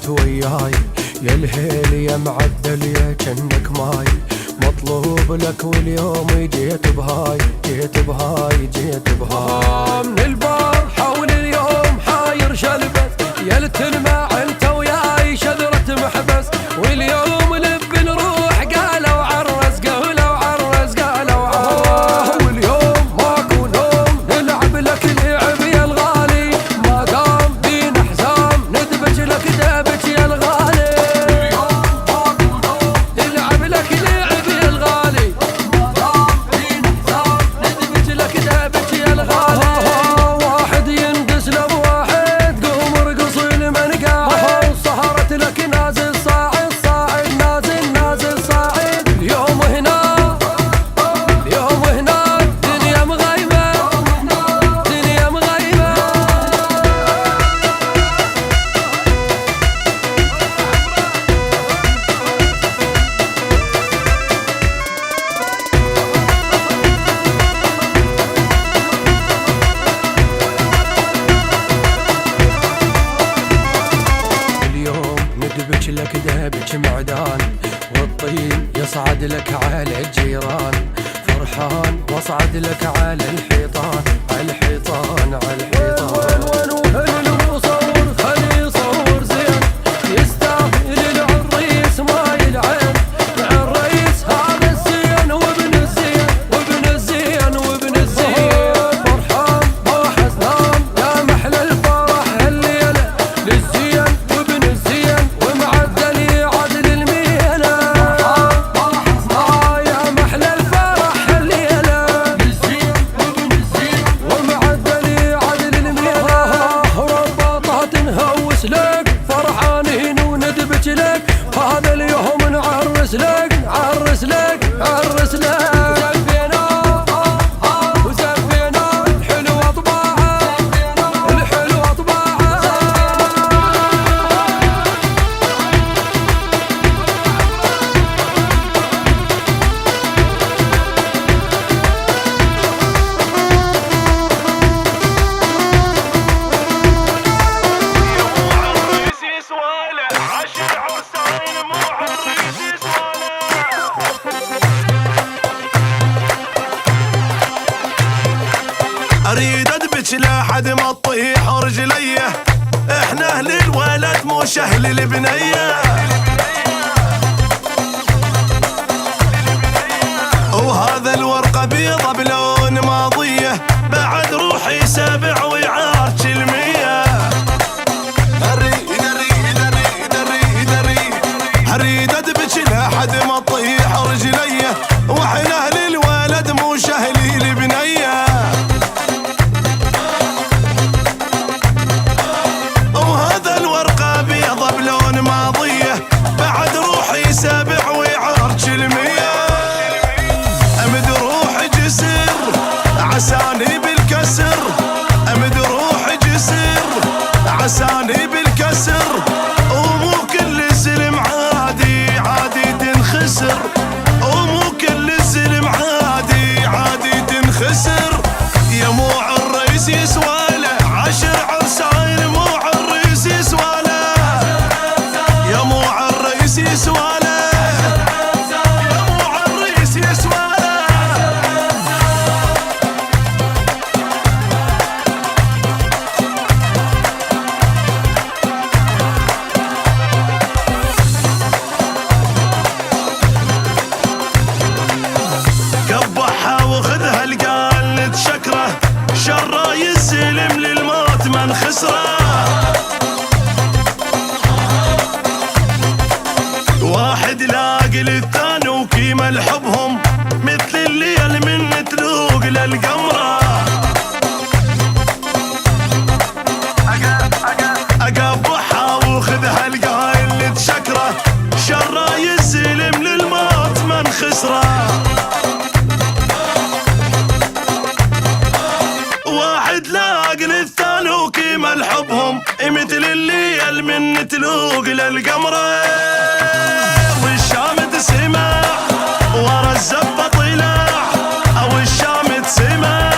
انت وياي يا الهيل يا معدل يا جنك ماي مطلوب لك واليوم جيت بهاي جيت بهاي جيت بهاي من البار حول اليوم حاير شلبت يا التلمع انت وياي شذرة محبس واليوم لب نروح قالوا عرس قالوا عرس قالوا عرس واليوم ماكو نوم نلعب لك لعب يا الغالي ما دام بينا حزام ندبج لك دبج يا الغالي اليوم ماكو نوم نلعب لك لعب يا الغالي ما دام بينا حزام ندبج لك دبج يا الغالي واحد ينقس له واحد قوم ارقص لمن قاعد سهرت لك نازل صاعد صاعد نازل نازل صاعد اليوم هنا اليوم هنا دنيا مغيمة دنيا مغيمة اليوم ندبج لك دبج معدان والطين يصعد لك على الجيران فرحان واصعد لك على الحيطان على الحيطان على الحيطان وين المصور خلي يصور زين يستاهل العريس ما يلعن العريس هذا الزين وابن الزين وابن الزين وابن الزين فرحان ما حزنان يا محلى الفرح الليله للزين وابن الزين ومعدل يعدل الميله يا محلى الفرح الليله للزين وابن الزين ومعدل يعدل الميله رباطات نهوس لك فرحانين وندبج لك هذا اليوم نعرس لك نعرس لك نعرس لك زفينا وزفينا الحلوة طباعه الحلوة طباعه عريس يسواله عشر عرسان مو عريس يسواله اريد ادبج لحد ما تطيح رجليه احنا اهل الولد مش اهل البنيه وهذا الورقه بيضه بلون ماضيه بعد روحي سابع ويعارج المية اريد ادبج لحد ما تطيح رجليه واحنا اهل الولد مش اهل البنيه وهذا الورقه بيضه بلون ماضيه بعد روحي سابع ويعارج المية امد روحي جسر عساني بالكسر امد روحي جسر عساني بالكسر ومو كل الزلم عادي عادي تنخسر ومو كل الزلم عادي عادي تنخسر يا مو عالريس يسواله عشر عرسان مو عالريس يسواله يا مو عالريس يسواله يا مو عالريس يسواله قبحها وخذها القال نتشكره شره يسلم للموت من خسره واحد لاقي للثاني وكيمه لحبهم مثل الليل من تلوق للقمره اقبحها وخذها القايل نتشكره شره يسلم للموت من خسره واحد لاقي للثاني وكيمه لحبهم مثل الليل من تلوق للقمره والشام تسمع ورا الزبه طلع او الشام تسمع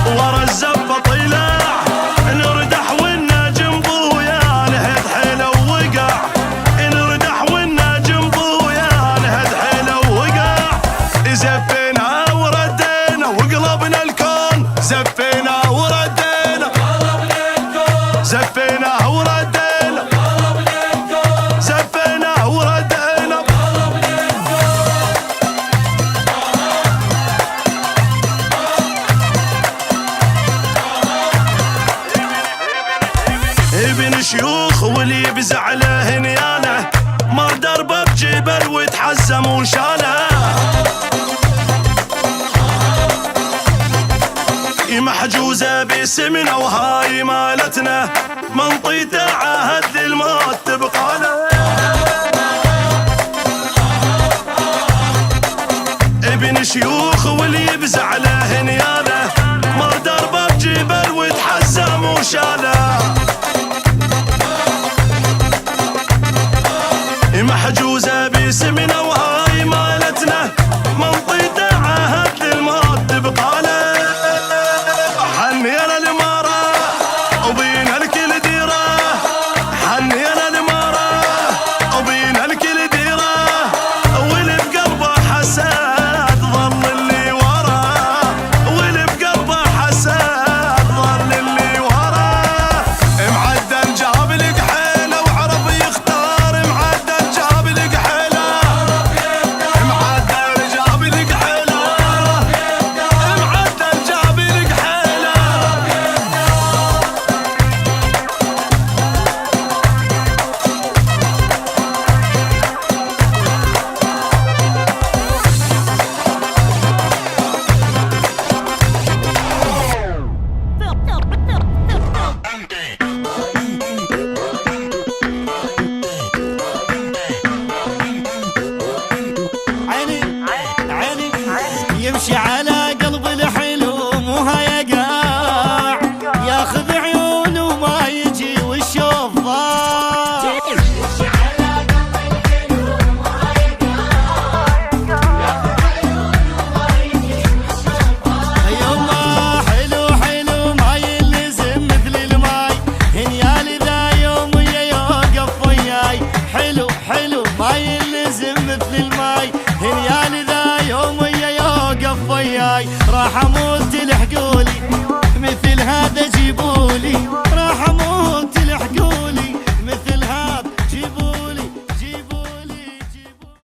ورا الزبه طلع نردح والنجم ضويا نهد حلو وقع حزم وشاله محجوزة باسمنا وهاي مالتنا منطيته عهد للموت تبقاله ابن شيوخ واللي يبزع له نياله ما دربه بجبل وتحزم وشاله محجوزة باسمنا وهاي مالتنا منطيته عهد للموت تبقاله حنينا الاماره وبينا الكل ديره حنينا الاماره وبينا الكل ديره واللي بقلبه حسد ظل اللي وراه واللي بقلبه حسد ظل اللي وراه معدل جاب لك حيله وعرف يختار معدل جاب لك حيله معدل جاب لك حيله معدل جاب لك حيله عيني عيني يمشي